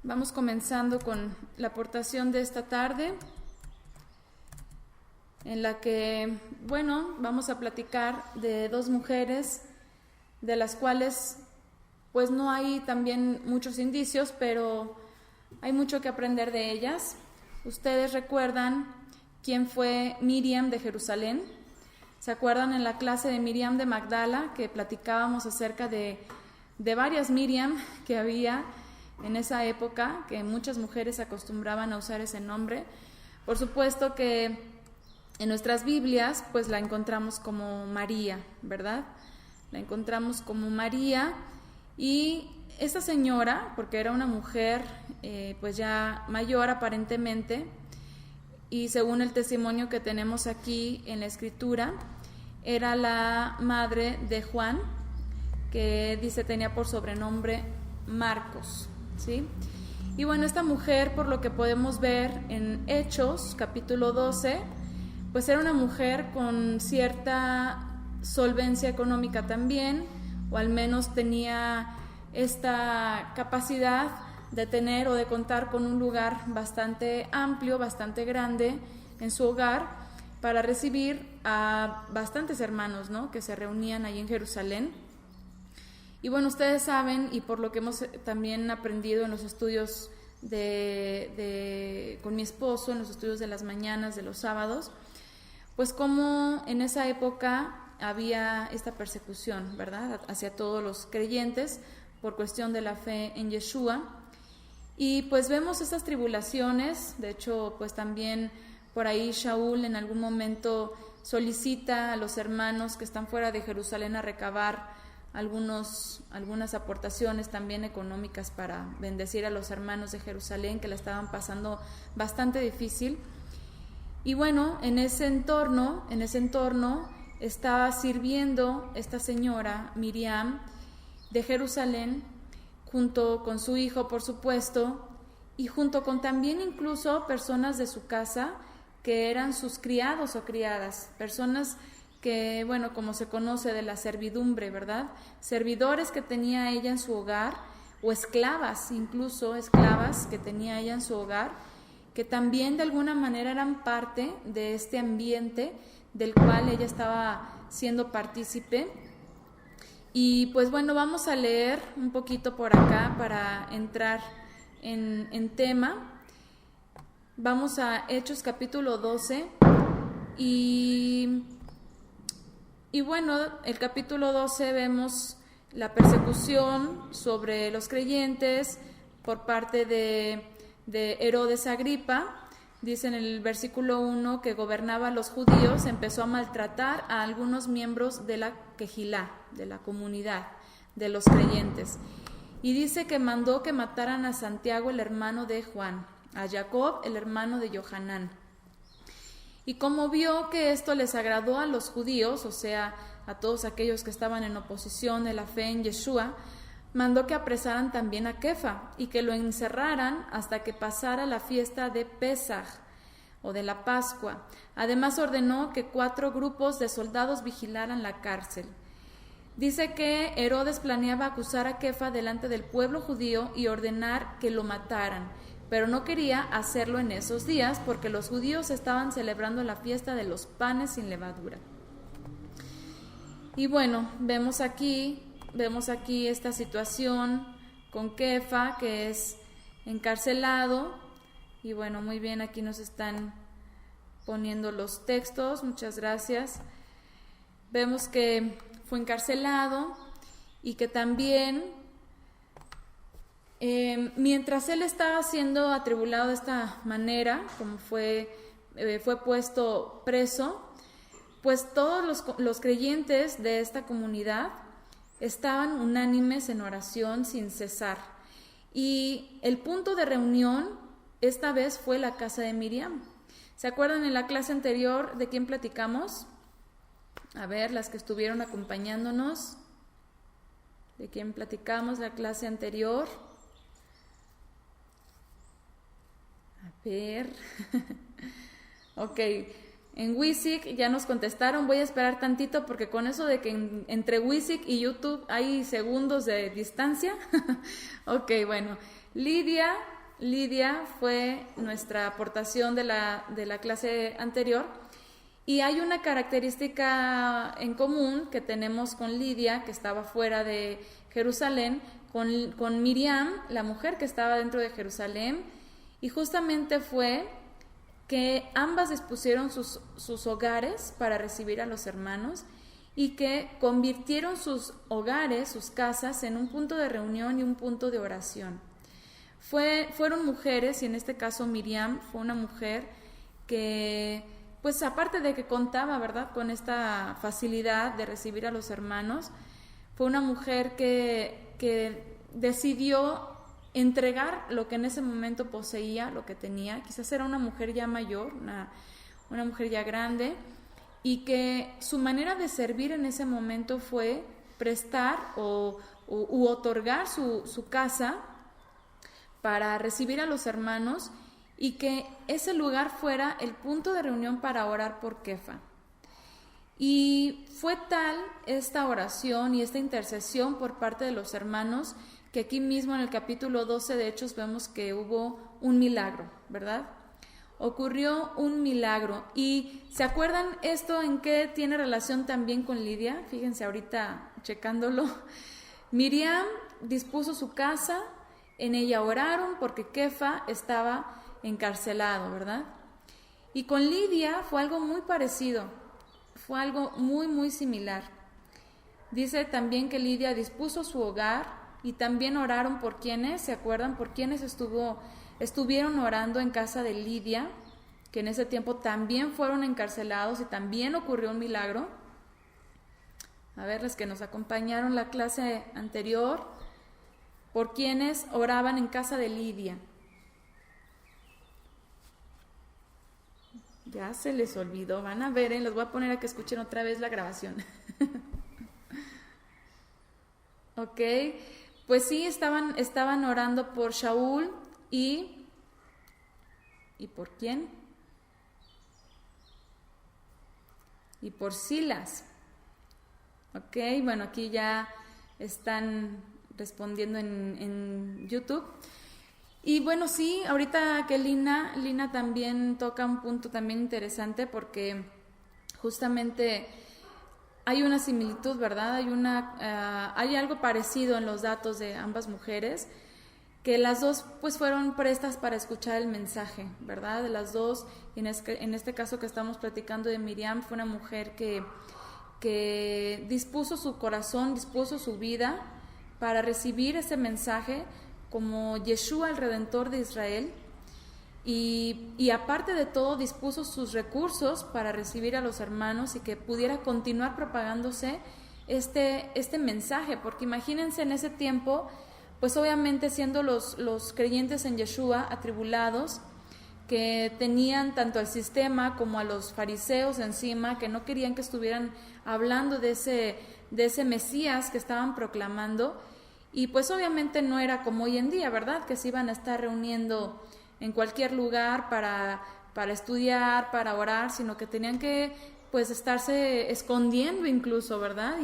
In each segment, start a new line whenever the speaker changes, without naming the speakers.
Vamos comenzando con la aportación de esta tarde, en la que, vamos a platicar de dos mujeres, de las cuales, pues no hay también muchos indicios, pero hay mucho que aprender de ellas. Ustedes recuerdan quién fue Miriam de Jerusalén. ¿Se acuerdan en la clase de Miriam de Magdala que platicábamos acerca de varias Miriam que había en esa época, que muchas mujeres acostumbraban a usar ese nombre? Por supuesto que en nuestras Biblias pues la encontramos como María, ¿verdad? La encontramos como María, y esta señora, porque era una mujer pues ya mayor aparentemente, y según el testimonio que tenemos aquí en la escritura, era la madre de Juan, que dice tenía por sobrenombre Marcos, ¿sí? Y esta mujer, por lo que podemos ver en Hechos, capítulo 12, pues era una mujer con cierta solvencia económica también, o al menos tenía esta capacidad de tener o de contar con un lugar bastante amplio, bastante grande en su hogar, para recibir a bastantes hermanos, ¿no?, que se reunían ahí en Jerusalén. Y ustedes saben, y por lo que hemos también aprendido en los estudios con mi esposo, en los estudios de las mañanas, de los sábados, pues como en esa época había esta persecución, ¿verdad?, hacia todos los creyentes por cuestión de la fe en Yeshua. Y pues vemos estas tribulaciones. De hecho, pues también por ahí Shaul en algún momento solicita a los hermanos que están fuera de Jerusalén a recabar algunas aportaciones también económicas para bendecir a los hermanos de Jerusalén, que la estaban pasando bastante difícil. Y en ese entorno estaba sirviendo esta señora Miriam de Jerusalén, junto con su hijo, por supuesto, y junto con también incluso personas de su casa que eran sus criados o criadas, personas que, como se conoce de la servidumbre, ¿verdad? Servidores que tenía ella en su hogar, o esclavas, incluso esclavas que tenía ella en su hogar, que también de alguna manera eran parte de este ambiente del cual ella estaba siendo partícipe. Y pues vamos a leer un poquito por acá para entrar en tema. Vamos a Hechos capítulo 12 y el capítulo 12 vemos la persecución sobre los creyentes por parte de Herodes Agripa. Dice en el versículo 1 que gobernaba a los judíos, empezó a maltratar a algunos miembros de la Quejilá, de la comunidad de los creyentes. Y dice que mandó que mataran a Santiago, el hermano de Juan, a Jacob, el hermano de Johanán. Y como vio que esto les agradó a los judíos, o sea, a todos aquellos que estaban en oposición de la fe en Yeshua, mandó que apresaran también a Kefa y que lo encerraran hasta que pasara la fiesta de Pesaj o de la Pascua. Además ordenó que 4 grupos de soldados vigilaran la cárcel. Dice que Herodes planeaba acusar a Kefa delante del pueblo judío y ordenar que lo mataran, pero no quería hacerlo en esos días porque los judíos estaban celebrando la fiesta de los panes sin levadura. Y vemos aquí esta situación con Kefa, que es encarcelado. Y muy bien, aquí nos están poniendo los textos, muchas gracias. Vemos que fue encarcelado y que también mientras él estaba siendo atribulado de esta manera, como fue puesto preso, pues todos los creyentes de esta comunidad estaban unánimes en oración sin cesar. Y el punto de reunión esta vez fue la casa de Miriam. ¿Se acuerdan en la clase anterior de quién platicamos? A ver, las que estuvieron acompañándonos, ¿de quién platicamos la clase anterior? A ver, ok, En Wisik ya nos contestaron, voy a esperar tantito porque con eso de que entre Wisik y YouTube hay segundos de distancia. Ok, bueno, Lidia fue nuestra aportación de la clase anterior y hay una característica en común que tenemos con Lidia, que estaba fuera de Jerusalén, con Miriam, la mujer que estaba dentro de Jerusalén, y justamente fue que ambas dispusieron sus hogares para recibir a los hermanos y que convirtieron sus hogares, sus casas, en un punto de reunión y un punto de oración. Fueron mujeres, y en este caso Miriam fue una mujer que, pues aparte de que contaba, ¿verdad?, con esta facilidad de recibir a los hermanos, fue una mujer que decidió entregar lo que en ese momento poseía, lo que tenía. Quizás era una mujer ya mayor, una mujer ya grande, y que su manera de servir en ese momento fue prestar u otorgar su casa para recibir a los hermanos y que ese lugar fuera el punto de reunión para orar por Kefa. Y fue tal esta oración y esta intercesión por parte de los hermanos que aquí mismo en el capítulo 12 de Hechos vemos que hubo un milagro, ¿verdad? Ocurrió un milagro. ¿Y se acuerdan esto en qué tiene relación también con Lidia? Fíjense ahorita checándolo. Miriam dispuso su casa, en ella oraron porque Kefa estaba encarcelado, ¿verdad? Y con Lidia fue algo muy parecido, fue algo muy, muy similar. Dice también que Lidia dispuso su hogar y también oraron por quienes, ¿se acuerdan? Por quienes estuvieron orando en casa de Lidia, que en ese tiempo también fueron encarcelados y también ocurrió un milagro. A ver, los que nos acompañaron la clase anterior, por quienes oraban en casa de Lidia. Ya se les olvidó, van a ver, les voy a poner a que escuchen otra vez la grabación. Ok, pues sí, estaban orando por Shaul ¿y por quién? Y por Silas. Ok, bueno, aquí ya están respondiendo en YouTube. Y bueno, sí, ahorita que Lina también toca un punto también interesante porque justamente hay una similitud, ¿verdad? Hay algo parecido en los datos de ambas mujeres, que las dos pues fueron prestas para escuchar el mensaje, ¿verdad? De las dos, en este caso que estamos platicando de Miriam, fue una mujer que dispuso su corazón, dispuso su vida para recibir ese mensaje como Yeshua, el Redentor de Israel, y aparte de todo dispuso sus recursos para recibir a los hermanos y que pudiera continuar propagándose este mensaje, porque imagínense en ese tiempo, pues obviamente siendo los creyentes en Yeshua atribulados, que tenían tanto al sistema como a los fariseos encima, que no querían que estuvieran hablando de ese Mesías que estaban proclamando, y pues obviamente no era como hoy en día, ¿verdad?, que se iban a estar reuniendo en cualquier lugar para estudiar, para orar, sino que tenían que pues estarse escondiendo incluso, ¿verdad?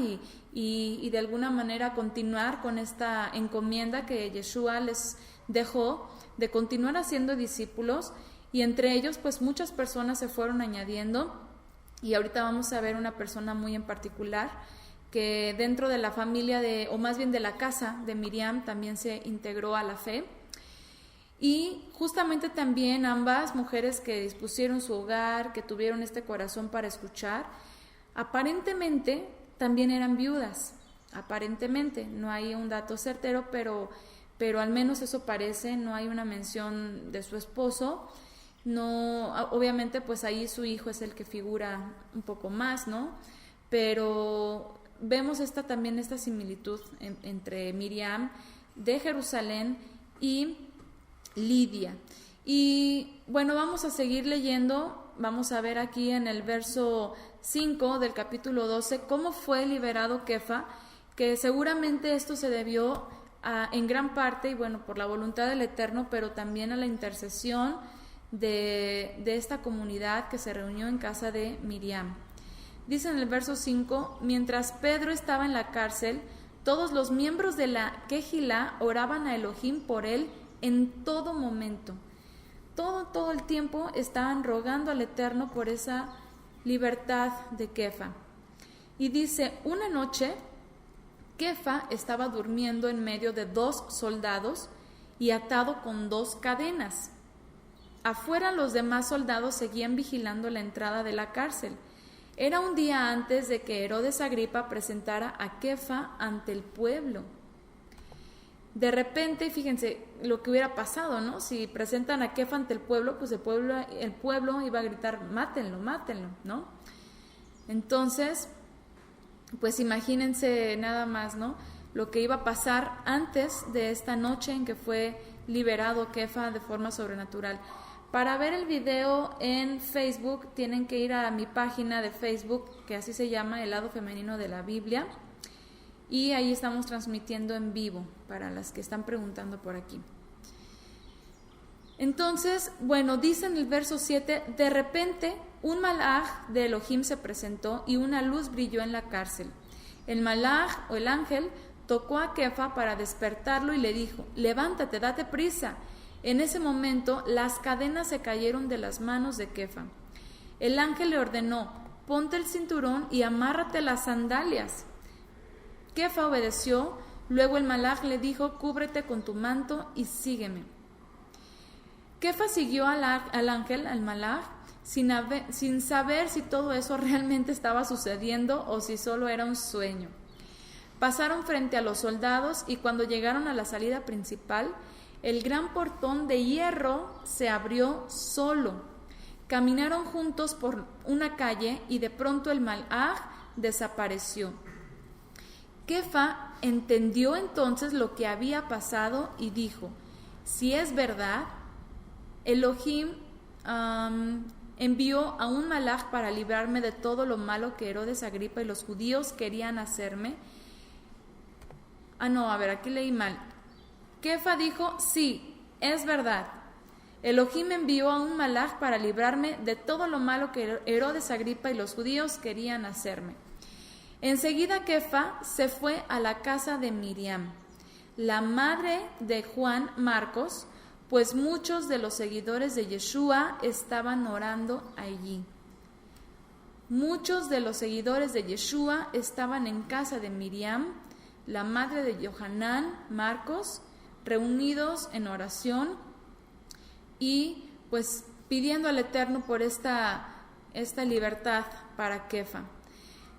Y de alguna manera continuar con esta encomienda que Yeshua les dejó de continuar haciendo discípulos, y entre ellos pues muchas personas se fueron añadiendo, y ahorita vamos a ver una persona muy en particular que dentro de la familia o más bien de la casa de Miriam también se integró a la fe. Y justamente también ambas mujeres que dispusieron su hogar, que tuvieron este corazón para escuchar, aparentemente también eran viudas, aparentemente, no hay un dato certero, pero al menos eso parece, no hay una mención de su esposo, no, obviamente pues ahí su hijo es el que figura un poco más, ¿no? Pero vemos también esta similitud entre Miriam de Jerusalén y Lidia. Y bueno, vamos a seguir leyendo, vamos a ver aquí en el verso 5 del capítulo 12 cómo fue liberado Kefa, que seguramente esto se debió en gran parte, y bueno, por la voluntad del Eterno, pero también a la intercesión de esta comunidad que se reunió en casa de Miriam. Dice en el verso 5, mientras Pedro estaba en la cárcel, todos los miembros de la Quejilá oraban a Elohim por él en todo momento. Todo el tiempo estaban rogando al Eterno por esa libertad de Kefa. Y dice, una noche, Kefa estaba durmiendo en medio de 2 soldados y atado con 2 cadenas. Afuera los demás soldados seguían vigilando la entrada de la cárcel. Era un día antes de que Herodes Agripa presentara a Kefa ante el pueblo. De repente, fíjense lo que hubiera pasado, ¿no? Si presentan a Kefa ante el pueblo, pues el pueblo iba a gritar, mátenlo, ¿no? Entonces, pues imagínense nada más, ¿no? Lo que iba a pasar antes de esta noche en que fue liberado Kefa de forma sobrenatural. Para ver el video en Facebook tienen que ir a mi página de Facebook, que así se llama, El Lado Femenino de la Biblia, y ahí estamos transmitiendo en vivo para las que están preguntando por aquí. Entonces, bueno, dice en el verso 7, de repente un malaj de Elohim se presentó y una luz brilló en la cárcel. El malaj o el ángel tocó a Kefa para despertarlo y le dijo, levántate, date prisa. En ese momento las cadenas se cayeron de las manos de Kefa. El ángel le ordenó, ponte el cinturón y amárrate las sandalias. Kefa obedeció, luego el malaj le dijo, cúbrete con tu manto y sígueme. Kefa siguió al ángel, al malaj, sin saber si todo eso realmente estaba sucediendo o si solo era un sueño. Pasaron frente a los soldados y cuando llegaron a la salida principal, el gran portón de hierro se abrió solo. Caminaron juntos por una calle y de pronto el malaj desapareció. Kefa entendió entonces lo que había pasado y dijo, si es verdad, Elohim envió a un malaj para librarme de todo lo malo que Herodes Agripa y los judíos querían hacerme. Aquí leí mal. Kefa dijo, sí, es verdad. Elohim envió a un malaj para librarme de todo lo malo que Herodes Agripa y los judíos querían hacerme. Enseguida Kefa se fue a la casa de Miriam, la madre de Juan Marcos, pues muchos de los seguidores de Yeshua estaban orando allí. Muchos de los seguidores de Yeshua estaban en casa de Miriam, la madre de Yohanan, Marcos, reunidos en oración y pues pidiendo al Eterno por esta libertad para Kefa.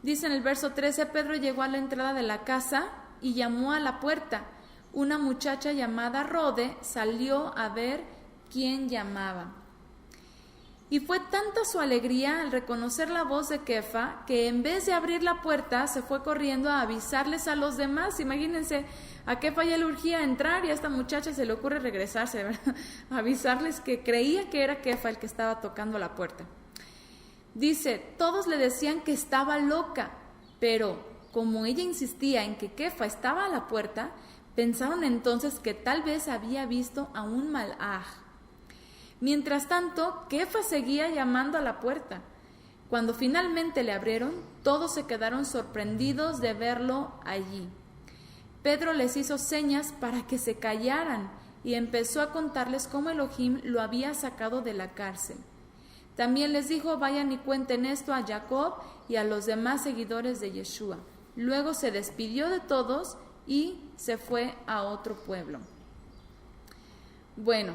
Dice en el verso 13, Pedro llegó a la entrada de la casa y llamó a la puerta. Una muchacha llamada Rode salió a ver quién llamaba. Y fue tanta su alegría al reconocer la voz de Kefa que en vez de abrir la puerta se fue corriendo a avisarles a los demás. Imagínense, a Kefa ya le urgía entrar y a esta muchacha se le ocurre regresarse, ¿verdad? Avisarles que creía que era Kefa el que estaba tocando la puerta. Dice, todos le decían que estaba loca, pero como ella insistía en que Kefa estaba a la puerta, pensaron entonces que tal vez había visto a un malaj. Mientras tanto, Kefa seguía llamando a la puerta. Cuando finalmente le abrieron, todos se quedaron sorprendidos de verlo allí. Pedro les hizo señas para que se callaran y empezó a contarles cómo Elohim lo había sacado de la cárcel. También les dijo, vayan y cuenten esto a Jacob y a los demás seguidores de Yeshua. Luego se despidió de todos y se fue a otro pueblo. Bueno,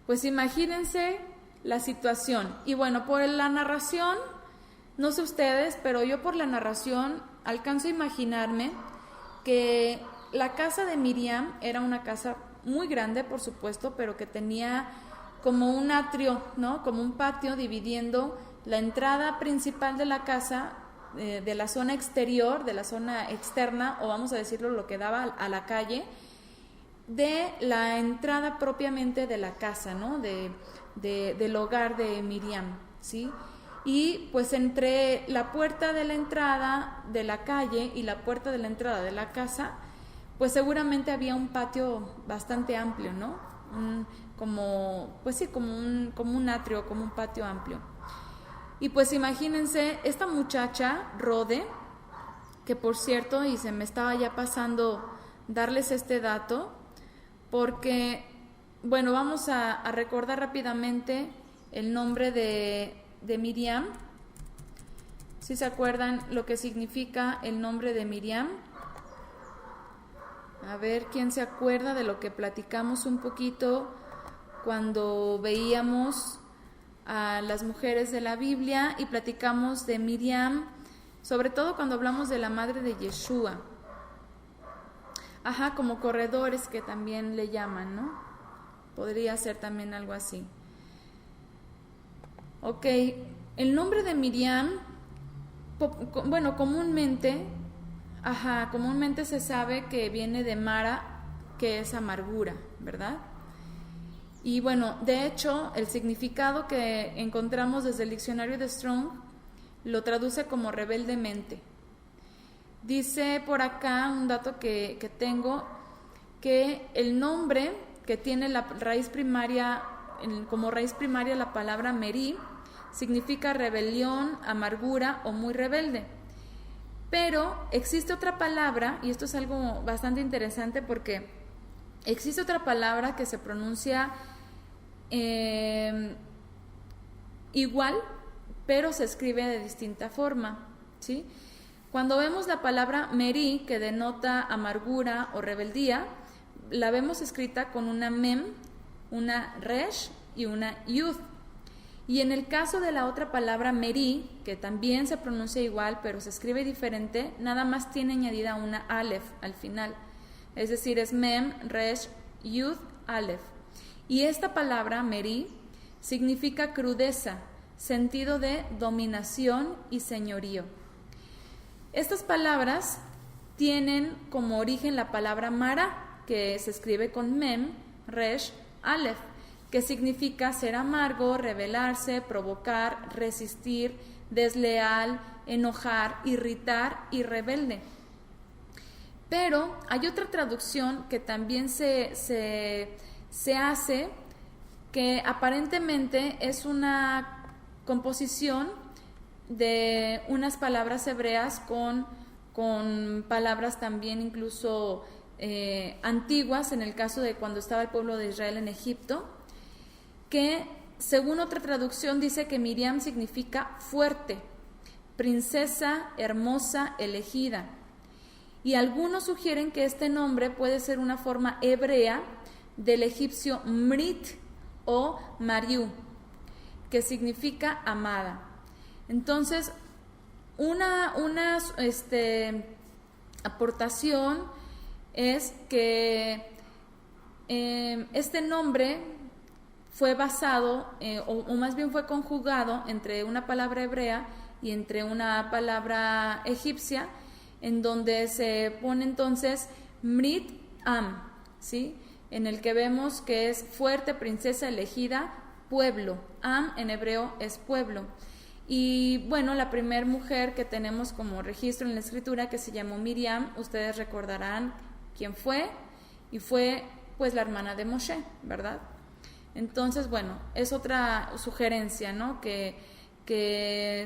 pues imagínense la situación. Y bueno, por la narración, no sé ustedes, pero yo por la narración alcanzo a imaginarme que la casa de Miriam era una casa muy grande, por supuesto, pero que tenía como un atrio, ¿no? Como un patio dividiendo la entrada principal de la casa de la zona exterior, de la zona externa, o vamos a decirlo, lo que daba a la calle, de la entrada propiamente de la casa, ¿no? Del hogar de Miriam, ¿sí? Y pues entre la puerta de la entrada de la calle y la puerta de la entrada de la casa, pues seguramente había un patio bastante amplio, ¿no? como un atrio, como un patio amplio. Y pues imagínense, esta muchacha, Rode, que por cierto, y se me estaba ya pasando darles este dato, porque, bueno, vamos a recordar rápidamente el nombre de Miriam. ¿Sí se acuerdan lo que significa el nombre de Miriam? A ver, ¿quién se acuerda de lo que platicamos un poquito cuando veíamos a las mujeres de la Biblia y platicamos de Miriam, sobre todo cuando hablamos de la madre de Yeshua? Ajá, como corredores que también le llaman, ¿no? Podría ser también algo así. Ok, el nombre de Miriam, bueno, comúnmente se sabe que viene de Mara, que es amargura, ¿verdad? Y bueno, de hecho, el significado que encontramos desde el diccionario de Strong lo traduce como rebeldemente. Dice por acá un dato que tengo, que el nombre que tiene la raíz primaria, como raíz primaria la palabra merí, significa rebelión, amargura o muy rebelde. Pero existe otra palabra, y esto es algo bastante interesante porque existe otra palabra que se pronuncia igual, pero se escribe de distinta forma, ¿sí? Cuando vemos la palabra merí, que denota amargura o rebeldía, la vemos escrita con una mem, una resh y una yud. Y en el caso de la otra palabra merí, que también se pronuncia igual, pero se escribe diferente, nada más tiene añadida una aleph al final. Es decir, es mem, resh, yud, aleph. Y esta palabra, merí, significa crudeza, sentido de dominación y señorío. Estas palabras tienen como origen la palabra mara, que se escribe con mem, resh, aleph, que significa ser amargo, rebelarse, provocar, resistir, desleal, enojar, irritar y rebelde. Pero hay otra traducción que también se hace, que aparentemente es una composición de unas palabras hebreas con palabras también incluso antiguas, en el caso de cuando estaba el pueblo de Israel en Egipto, que según otra traducción dice que Miriam significa fuerte, princesa, hermosa, elegida. Y algunos sugieren que este nombre puede ser una forma hebrea del egipcio Mrit o Mariú, que significa amada. Entonces, una aportación es que este nombre fue basado, o más bien fue conjugado entre una palabra hebrea y entre una palabra egipcia, en donde se pone entonces Mrit Am, ¿sí? En el que vemos que es fuerte, princesa, elegida, pueblo. Am en hebreo es pueblo. Y bueno, la primera mujer que tenemos como registro en la escritura, que se llamó Miriam, ustedes recordarán quién fue, y fue pues la hermana de Moshe, ¿verdad? Entonces, bueno, es otra sugerencia, ¿no? Que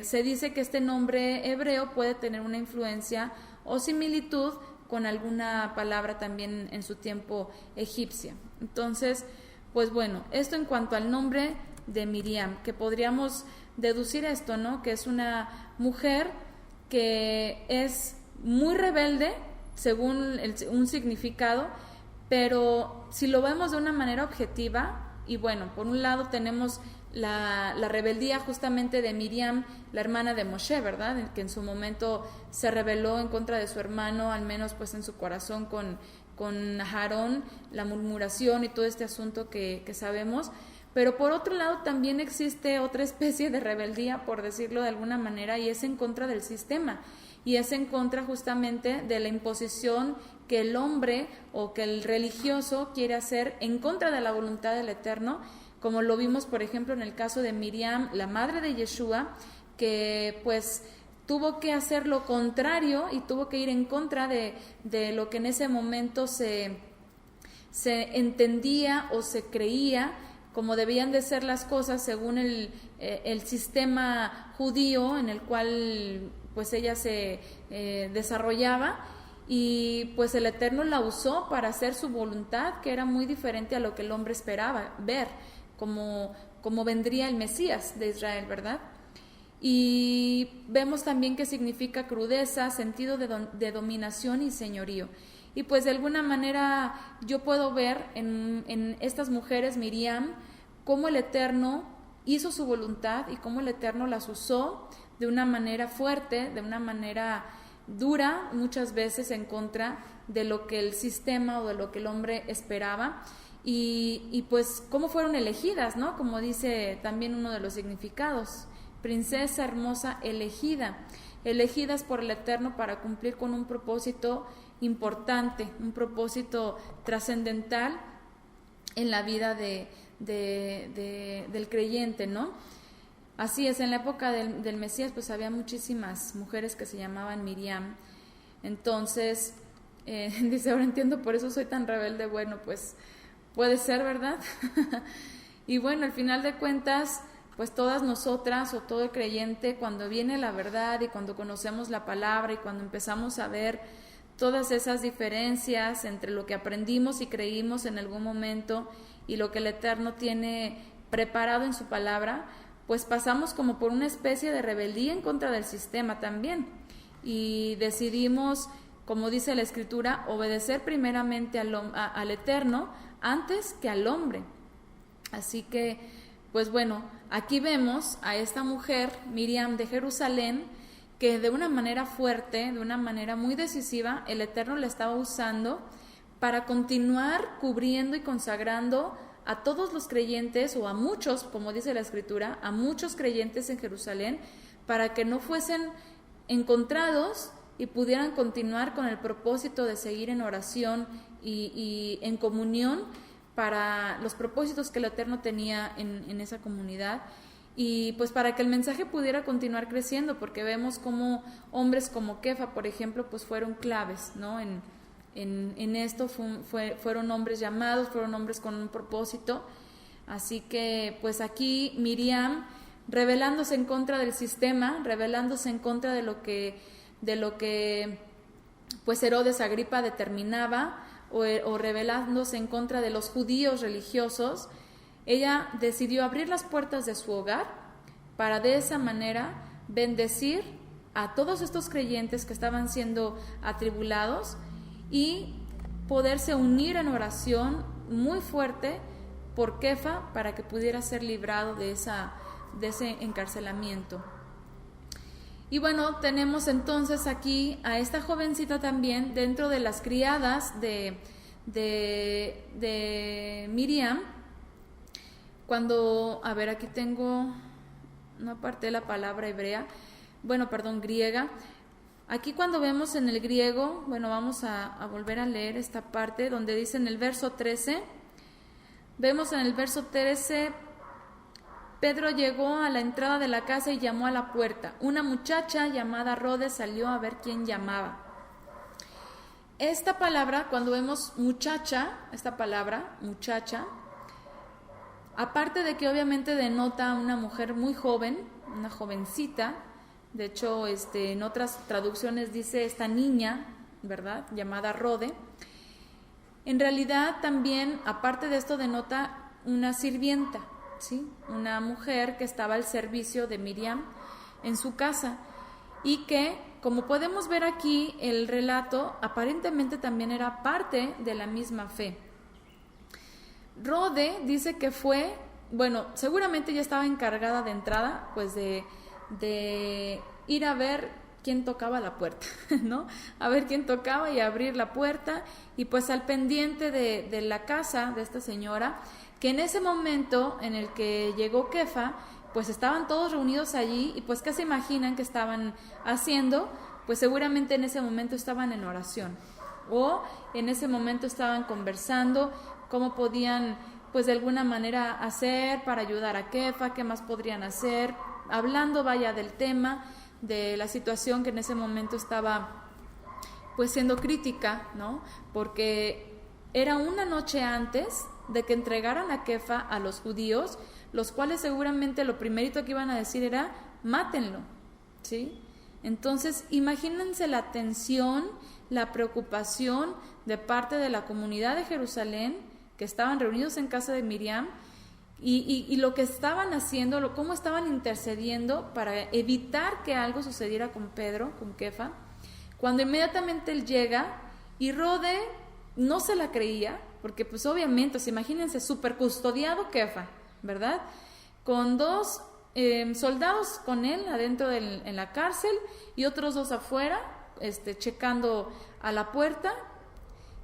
se dice que este nombre hebreo puede tener una influencia o similitud con alguna palabra también en su tiempo egipcia. Entonces, pues bueno, esto en cuanto al nombre de Miriam, que podríamos deducir esto, ¿no? Que es una mujer que es muy rebelde, según un significado, pero si lo vemos de una manera objetiva, y bueno, por un lado tenemos la rebeldía justamente de Miriam, la hermana de Moshe, ¿verdad? Que en su momento se rebeló en contra de su hermano, al menos pues en su corazón con Aarón, la murmuración y todo este asunto que sabemos. Pero por otro lado también existe otra especie de rebeldía, por decirlo de alguna manera, y es en contra del sistema, y es en contra justamente de la imposición que el hombre o que el religioso quiere hacer en contra de la voluntad del Eterno, como lo vimos por ejemplo en el caso de Miriam, la madre de Yeshua, que pues tuvo que hacer lo contrario y tuvo que ir en contra de lo que en ese momento se se entendía o se creía como debían de ser las cosas según el sistema judío en el cual pues ella se desarrollaba, y pues el Eterno la usó para hacer su voluntad, que era muy diferente a lo que el hombre esperaba ver, como vendría el Mesías de Israel, ¿verdad? Y vemos también que significa crudeza, sentido de dominación y señorío. Y pues de alguna manera yo puedo ver en estas mujeres, Miriam, cómo el Eterno hizo su voluntad y cómo el Eterno las usó de una manera fuerte, de una manera dura, muchas veces en contra de lo que el sistema o de lo que el hombre esperaba. Y pues cómo fueron elegidas, ¿no? Como dice también uno de los significados, princesa hermosa elegida, elegidas por el Eterno para cumplir con un propósito importante, un propósito trascendental en la vida del creyente, ¿no? Así es, en la época del Mesías pues había muchísimas mujeres que se llamaban Miriam. Entonces, dice, ahora entiendo, por eso soy tan rebelde. Bueno, pues puede ser, ¿verdad? Y bueno, al final de cuentas, pues todas nosotras o todo el creyente, cuando viene la verdad y cuando conocemos la palabra y cuando empezamos a ver todas esas diferencias entre lo que aprendimos y creímos en algún momento y lo que el Eterno tiene preparado en su palabra, pues pasamos como por una especie de rebeldía en contra del sistema también, y decidimos, como dice la Escritura, obedecer primeramente al Eterno antes que al hombre. Así que, pues bueno, aquí vemos a esta mujer, Miriam de Jerusalén, que de una manera fuerte, de una manera muy decisiva, el Eterno la estaba usando para continuar cubriendo y consagrando a todos los creyentes, o a muchos, como dice la Escritura, a muchos creyentes en Jerusalén, para que no fuesen encontrados y pudieran continuar con el propósito de seguir en oración y en comunión para los propósitos que el Eterno tenía en esa comunidad, y pues para que el mensaje pudiera continuar creciendo, porque vemos como hombres como Kefa, por ejemplo, pues fueron claves, ¿no? En esto fueron hombres llamados, fueron hombres con un propósito. Así que pues aquí Miriam, rebelándose en contra del sistema, rebelándose en contra de lo que pues Herodes Agripa determinaba, o rebelándose en contra de los judíos religiosos, ella decidió abrir las puertas de su hogar para de esa manera bendecir a todos estos creyentes que estaban siendo atribulados y poderse unir en oración muy fuerte por Kefa para que pudiera ser librado de ese encarcelamiento. Y bueno, tenemos entonces aquí a esta jovencita también dentro de las criadas de Miriam. Cuando, a ver, aquí tengo una parte de la palabra griega. Aquí cuando vemos en el griego, bueno, vamos a volver a leer esta parte donde dice en el verso 13, vemos en el verso 13, Pedro llegó a la entrada de la casa y llamó a la puerta. Una muchacha llamada Rode salió a ver quién llamaba. Esta palabra, cuando vemos muchacha, aparte de que obviamente denota a una mujer muy joven, una jovencita, de hecho en otras traducciones dice esta niña, ¿verdad?, llamada Rode. En realidad también, aparte de esto, denota una sirvienta, ¿sí?, una mujer que estaba al servicio de Miriam en su casa, y que, como podemos ver aquí, el relato aparentemente también era parte de la misma fe. Rode dice que fue, bueno, seguramente ya estaba encargada de entrada, pues de ir a ver quién tocaba la puerta, ¿no? A ver quién tocaba y abrir la puerta, y pues al pendiente de la casa de esta señora, que en ese momento en el que llegó Kefa, pues estaban todos reunidos allí, y pues ¿qué se imaginan que estaban haciendo? Pues seguramente en ese momento estaban en oración, o en ese momento estaban conversando cómo podían, pues de alguna manera hacer para ayudar a Kefa, qué más podrían hacer, hablando del tema, de la situación que en ese momento estaba pues siendo crítica, ¿no? Porque era una noche antes de que entregaran a Kefa a los judíos, los cuales seguramente lo primerito que iban a decir era, mátenlo, ¿sí? Entonces, imagínense la tensión, la preocupación de parte de la comunidad de Jerusalén, que estaban reunidos en casa de Miriam, y lo que estaban haciendo, cómo estaban intercediendo para evitar que algo sucediera con Pedro, con Kefa, cuando inmediatamente él llega, y Rode no se la creía, porque pues obviamente, imagínense, súper custodiado Kefa, ¿verdad? Con 2 soldados con él adentro en la cárcel y otros 2 afuera, checando a la puerta,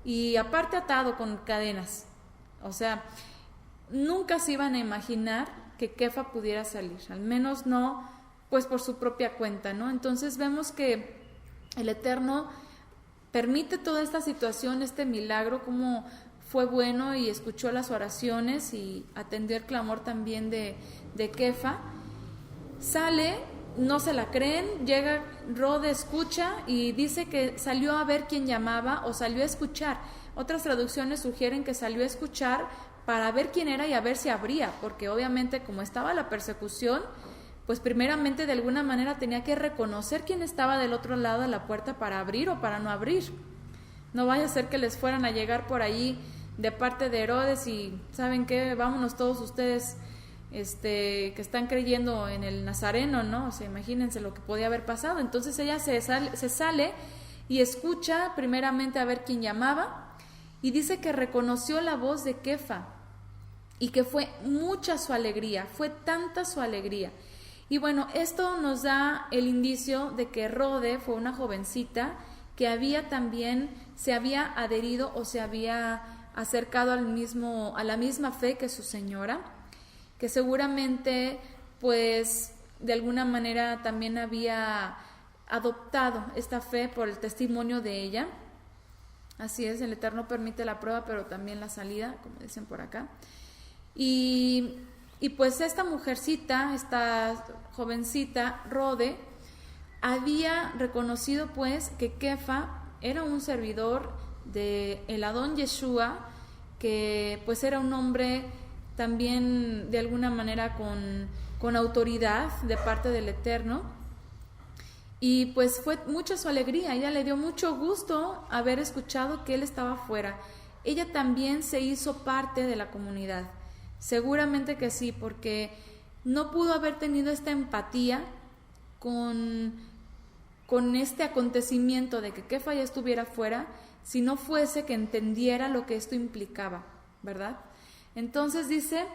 y aparte atado con cadenas. O sea, nunca se iban a imaginar que Kefa pudiera salir, al menos no pues por su propia cuenta, ¿no? Entonces vemos que el Eterno permite toda esta situación, este milagro, como fue bueno y escuchó las oraciones y atendió el clamor también de Kefa. Sale, no se la creen, llega Rode, escucha y dice que salió a ver quién llamaba o salió a escuchar. Otras traducciones sugieren que salió a escuchar para ver quién era y a ver si abría, porque obviamente como estaba la persecución, pues primeramente de alguna manera tenía que reconocer quién estaba del otro lado de la puerta para abrir o para no abrir. No vaya a ser que les fueran a llegar por ahí de parte de Herodes y ¿saben qué? Vámonos todos ustedes que están creyendo en el Nazareno, ¿no? O sea, imagínense lo que podía haber pasado. Entonces ella se sale y escucha primeramente a ver quién llamaba y dice que reconoció la voz de Kefa y que fue mucha su alegría, fue tanta su alegría. Y bueno, esto nos da el indicio de que Rode fue una jovencita que se había adherido o se había acercado a la misma fe que su señora, que seguramente pues de alguna manera también había adoptado esta fe por el testimonio de ella. Así es, el Eterno permite la prueba, pero también la salida, como dicen por acá. Y pues esta mujercita, esta jovencita, Rode, había reconocido pues que Kefa era un servidor de el Adón Yeshua, que pues era un hombre también de alguna manera con autoridad de parte del Eterno, y pues fue mucha su alegría. Ella le dio mucho gusto haber escuchado que él estaba fuera. Ella también se hizo parte de la comunidad, seguramente que sí, porque no pudo haber tenido esta empatía con este acontecimiento de que Kefa ya estuviera fuera, si no fuese que entendiera lo que esto implicaba, ¿verdad? Entonces dice,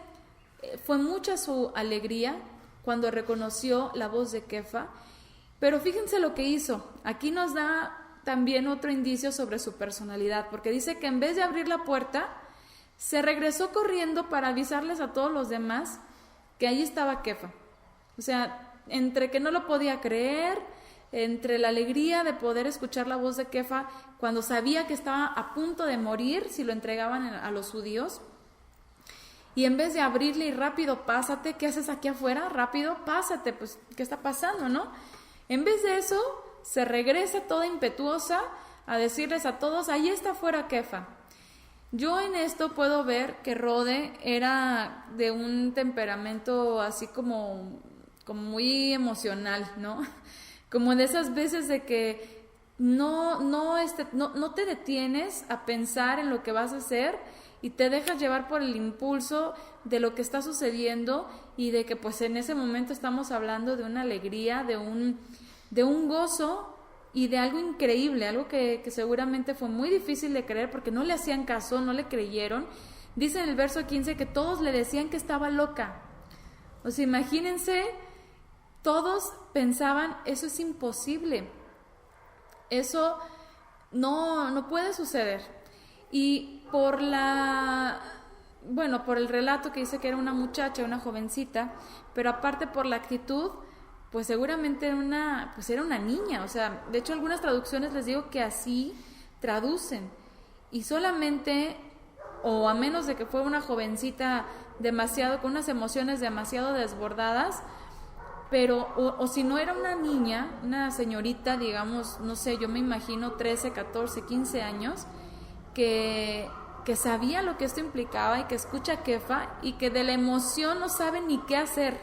fue mucha su alegría cuando reconoció la voz de Kefa, pero fíjense lo que hizo. Aquí nos da también otro indicio sobre su personalidad, porque dice que en vez de abrir la puerta, se regresó corriendo para avisarles a todos los demás que allí estaba Kefa. O sea, entre que no lo podía creer, entre la alegría de poder escuchar la voz de Kefa cuando sabía que estaba a punto de morir si lo entregaban a los judíos, y en vez de abrirle y rápido, pásate, ¿qué haces aquí afuera? Rápido, pásate, pues, ¿qué está pasando, no? En vez de eso, se regresa toda impetuosa a decirles a todos, ahí está afuera Kefa. Yo en esto puedo ver que Rode era de un temperamento así como muy emocional, ¿no? Como de esas veces de que no te detienes a pensar en lo que vas a hacer y te dejas llevar por el impulso de lo que está sucediendo, y de que pues en ese momento estamos hablando de una alegría, de un gozo y de algo increíble, algo que seguramente fue muy difícil de creer porque no le hacían caso, no le creyeron. Dice en el verso 15 que todos le decían que estaba loca. O sea, imagínense, todos pensaban, eso es imposible, eso no puede suceder. Y por el relato que dice que era una muchacha, una jovencita, pero aparte por la actitud, pues seguramente era una niña. O sea, de hecho algunas traducciones les digo que así traducen, y solamente, o a menos de que fue una jovencita con unas emociones demasiado desbordadas, pero o si no era una niña, una señorita, digamos, no sé, yo me imagino 13, 14, 15 años, que que sabía lo que esto implicaba y que escucha a Kefa y que de la emoción no sabe ni qué hacer.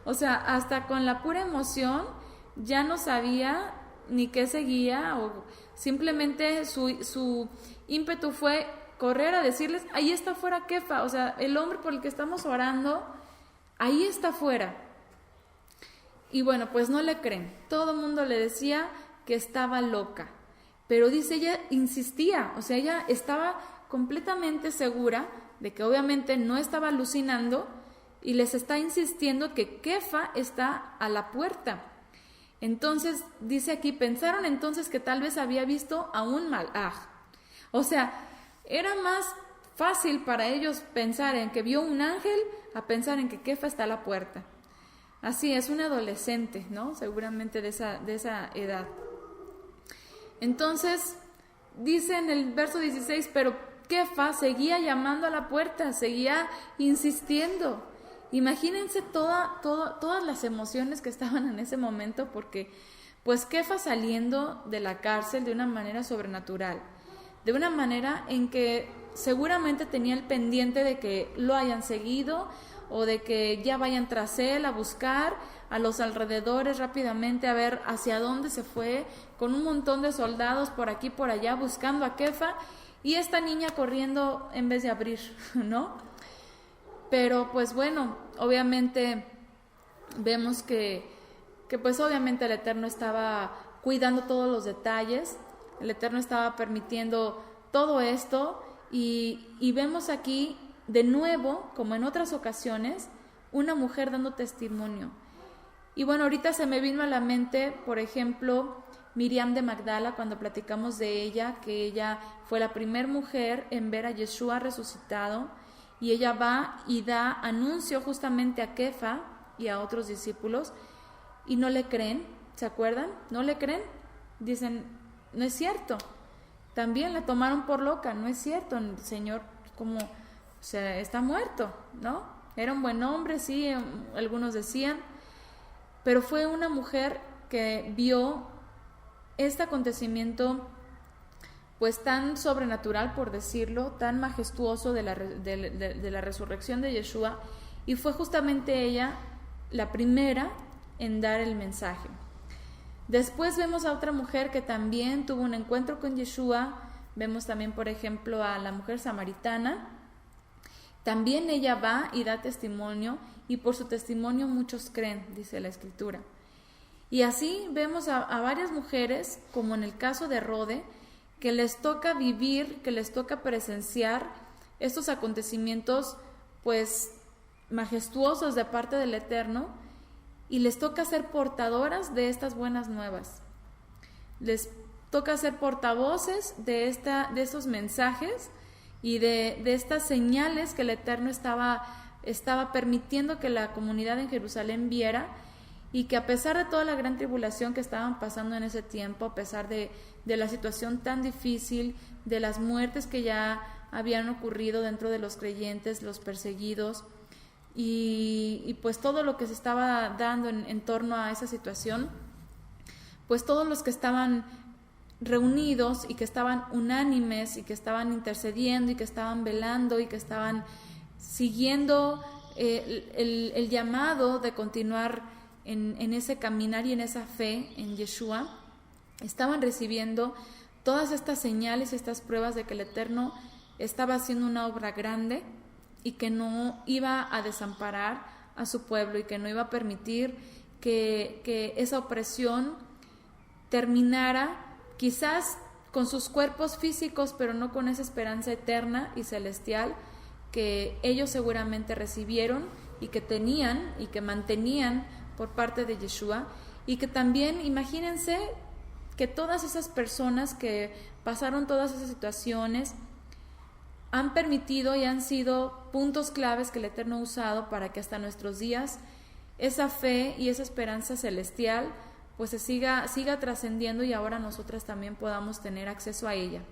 O sea, hasta con la pura emoción ya no sabía ni qué seguía, o simplemente su ímpetu fue correr a decirles, ahí está fuera Kefa, o sea, el hombre por el que estamos orando, ahí está fuera. Y bueno, pues no le creen, todo el mundo le decía que estaba loca, pero dice, ella insistía, o sea, ella estaba completamente segura de que obviamente no estaba alucinando y les está insistiendo que Kefa está a la puerta. Entonces, dice aquí, pensaron entonces que tal vez había visto a un malaj. O sea, era más fácil para ellos pensar en que vio un ángel a pensar en que Kefa está a la puerta. Así es, un adolescente, ¿no? Seguramente de esa edad. Entonces, dice en el verso 16, pero Kefa seguía llamando a la puerta, seguía insistiendo. Imagínense todas las emociones que estaban en ese momento, porque pues Kefa saliendo de la cárcel de una manera sobrenatural, de una manera en que seguramente tenía el pendiente de que lo hayan seguido o de que ya vayan tras él a buscar a los alrededores rápidamente, a ver hacia dónde se fue, con un montón de soldados por aquí por allá buscando a Kefa, y esta niña corriendo en vez de abrir, ¿no? Pero pues bueno, obviamente vemos que pues obviamente el Eterno estaba cuidando todos los detalles, el Eterno estaba permitiendo todo esto, y vemos aquí de nuevo, como en otras ocasiones, una mujer dando testimonio. Y bueno, ahorita se me vino a la mente, por ejemplo, Miriam de Magdala, cuando platicamos de ella, que ella fue la primera mujer en ver a Yeshua resucitado, y ella va y da anuncio justamente a Kefa y a otros discípulos, y no le creen, ¿se acuerdan? ¿No le creen? Dicen, no es cierto. También la tomaron por loca, no es cierto, el Señor como, o sea, está muerto, ¿no? Era un buen hombre, sí, algunos decían, pero fue una mujer que vio este acontecimiento pues tan sobrenatural, por decirlo, tan majestuoso de la resurrección de Yeshua, y fue justamente ella la primera en dar el mensaje. Después vemos a otra mujer que también tuvo un encuentro con Yeshua. Vemos también, por ejemplo, a la mujer samaritana. También ella va y da testimonio, y por su testimonio muchos creen, dice la Escritura. Y así vemos a varias mujeres, como en el caso de Rode, que les toca vivir, que les toca presenciar estos acontecimientos pues majestuosos de parte del Eterno, y les toca ser portadoras de estas buenas nuevas. Les toca ser portavoces de estos mensajes y de estas señales que el Eterno estaba permitiendo que la comunidad en Jerusalén viera, y que a pesar de toda la gran tribulación que estaban pasando en ese tiempo, a pesar de la situación tan difícil, de las muertes que ya habían ocurrido dentro de los creyentes, los perseguidos, y pues todo lo que se estaba dando en torno a esa situación, pues todos los que estaban reunidos y que estaban unánimes y que estaban intercediendo y que estaban velando y que estaban siguiendo el llamado de continuar en ese caminar y en esa fe en Yeshua, estaban recibiendo todas estas señales y estas pruebas de que el Eterno estaba haciendo una obra grande y que no iba a desamparar a su pueblo, y que no iba a permitir que esa opresión terminara, quizás con sus cuerpos físicos, pero no con esa esperanza eterna y celestial que ellos seguramente recibieron y que tenían y que mantenían por parte de Yeshua. Y que también, imagínense que todas esas personas que pasaron todas esas situaciones han permitido y han sido puntos claves que el Eterno ha usado para que hasta nuestros días esa fe y esa esperanza celestial pues se siga trascendiendo, y ahora nosotras también podamos tener acceso a ella.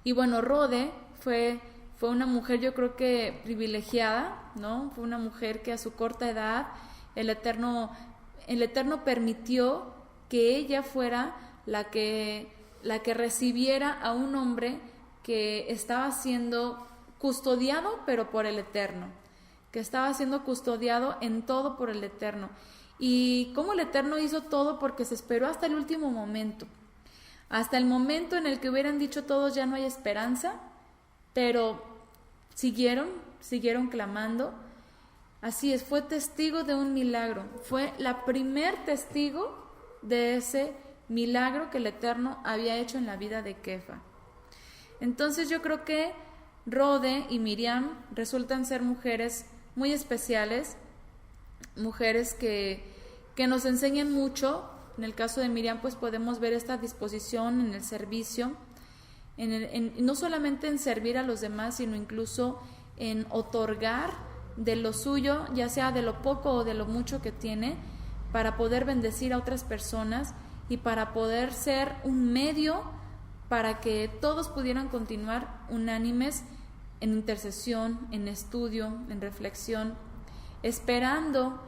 Y bueno, Rode fue una mujer, yo creo que privilegiada, ¿no? Fue una mujer que a su corta edad el Eterno permitió que ella fuera la que recibiera a un hombre que estaba siendo custodiado, pero por el Eterno, que estaba siendo custodiado en todo por el Eterno. Y cómo el Eterno hizo todo, porque se esperó hasta el último momento, hasta el momento en el que hubieran dicho todos ya no hay esperanza, pero siguieron clamando. Así es, fue testigo de un milagro, fue la primer testigo de ese milagro que el Eterno había hecho en la vida de Kefa. Entonces yo creo que Rode y Miriam resultan ser mujeres muy especiales, mujeres que nos enseñan mucho. En el caso de Miriam, pues podemos ver esta disposición en el servicio, no solamente en servir a los demás, sino incluso en otorgar de lo suyo, ya sea de lo poco o de lo mucho que tiene, para poder bendecir a otras personas y para poder ser un medio para que todos pudieran continuar unánimes en intercesión, en estudio, en reflexión, esperando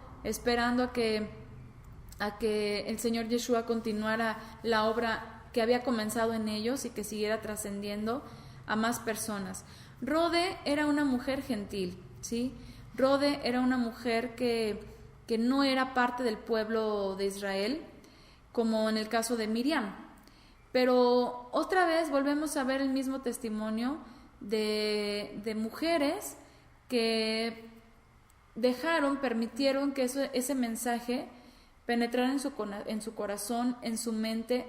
a que el Señor Yeshua continuara la obra que había comenzado en ellos y que siguiera trascendiendo a más personas. Rode era una mujer gentil, ¿sí? Rode era una mujer que no era parte del pueblo de Israel, como en el caso de Miriam. Pero otra vez volvemos a ver el mismo testimonio de mujeres que permitieron que ese mensaje penetrara en su corazón, en su mente,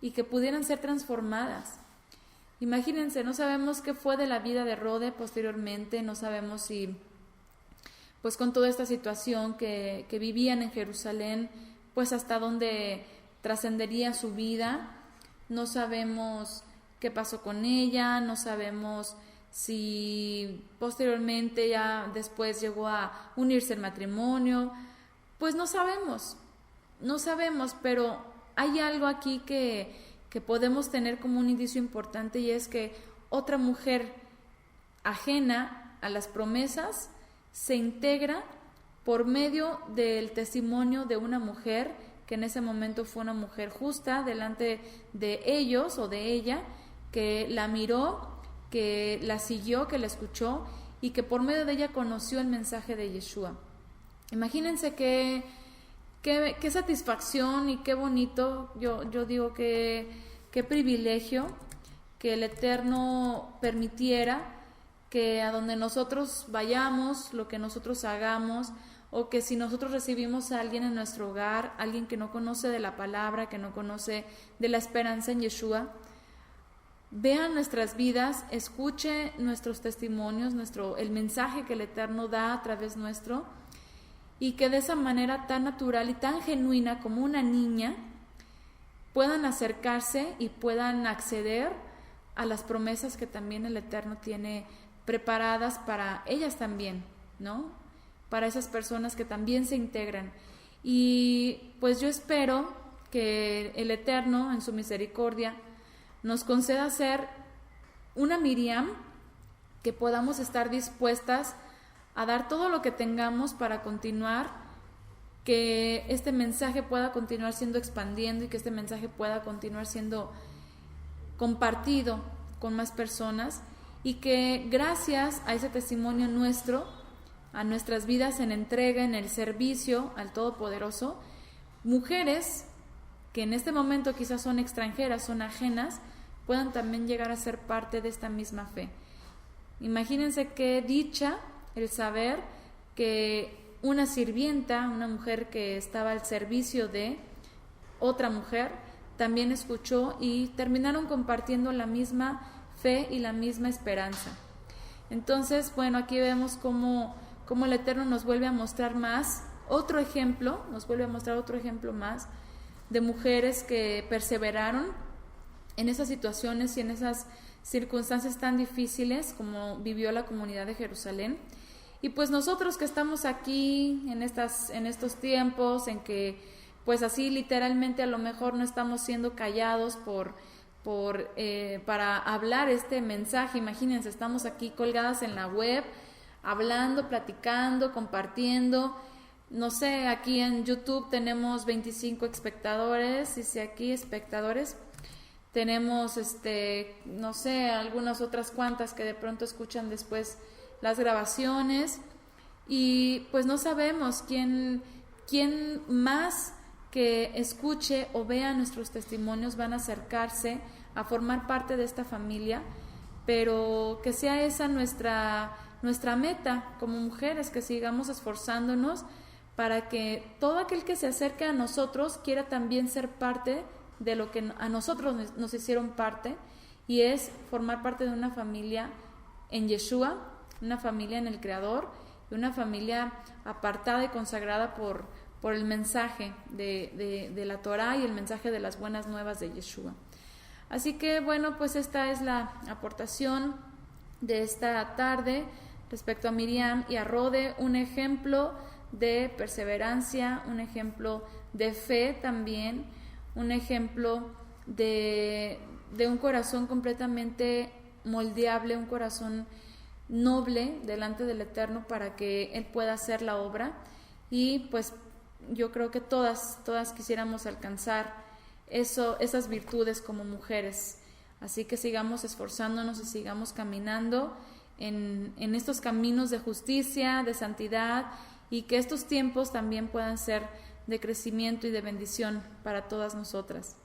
y que pudieran ser transformadas. Imagínense, no sabemos qué fue de la vida de Rode posteriormente, no sabemos si, pues con toda esta situación que vivían en Jerusalén, pues hasta dónde trascendería su vida. No sabemos qué pasó con ella, no sabemos si posteriormente ya después llegó a unirse el matrimonio, pues no sabemos, pero hay algo aquí que podemos tener como un indicio importante, y es que otra mujer ajena a las promesas se integra por medio del testimonio de una mujer que en ese momento fue una mujer justa delante de ellos o de ella, que la miró, que la siguió, que la escuchó y que por medio de ella conoció el mensaje de Yeshua. Imagínense qué satisfacción y qué bonito, yo digo qué privilegio que el Eterno permitiera que a donde nosotros vayamos, lo que nosotros hagamos, o que si nosotros recibimos a alguien en nuestro hogar, alguien que no conoce de la palabra, que no conoce de la esperanza en Yeshua, vea nuestras vidas, escuche nuestros testimonios, el mensaje que el Eterno da a través nuestro, y que de esa manera tan natural y tan genuina como una niña puedan acercarse y puedan acceder a las promesas que también el Eterno tiene preparadas para ellas también, ¿no? Para esas personas que también se integran. Y pues yo espero que el Eterno, en su misericordia, nos conceda ser una Miriam, que podamos estar dispuestas a dar todo lo que tengamos para continuar, que este mensaje pueda continuar siendo expandiendo y que este mensaje pueda continuar siendo compartido con más personas, y que gracias a ese testimonio nuestro, a nuestras vidas en entrega, en el servicio al Todopoderoso, mujeres que en este momento quizás son extranjeras, son ajenas, puedan también llegar a ser parte de esta misma fe. Imagínense qué dicha el saber que una sirvienta, una mujer que estaba al servicio de otra mujer, también escuchó y terminaron compartiendo la misma fe y la misma esperanza. Entonces, bueno, aquí vemos cómo el Eterno nos vuelve a mostrar otro ejemplo más de mujeres que perseveraron en esas situaciones y en esas circunstancias tan difíciles como vivió la comunidad de Jerusalén. Y pues nosotros que estamos aquí en estos tiempos en que pues así literalmente a lo mejor no estamos siendo callados para hablar este mensaje. Imagínense, estamos aquí colgadas en la web, hablando, platicando, compartiendo. No sé, aquí en YouTube tenemos 25 espectadores, dice aquí espectadores. tenemos, no sé, algunas otras cuantas que de pronto escuchan después las grabaciones y pues no sabemos quién más que escuche o vea nuestros testimonios van a acercarse a formar parte de esta familia, pero que sea esa nuestra meta como mujeres, que sigamos esforzándonos para que todo aquel que se acerque a nosotros quiera también ser parte de lo que a nosotros nos hicieron parte, y es formar parte de una familia en Yeshua, una familia en el Creador, y una familia apartada y consagrada por el mensaje de la Torá y el mensaje de las buenas nuevas de Yeshua. Así que bueno, pues esta es la aportación de esta tarde respecto a Miriam y a Rode, un ejemplo de perseverancia, un ejemplo de fe también, un ejemplo de un corazón completamente moldeable, un corazón noble delante del Eterno para que Él pueda hacer la obra. Y pues yo creo que todas quisiéramos alcanzar esas virtudes como mujeres. Así que sigamos esforzándonos y sigamos caminando en estos caminos de justicia, de santidad, y que estos tiempos también puedan ser de crecimiento y de bendición para todas nosotras.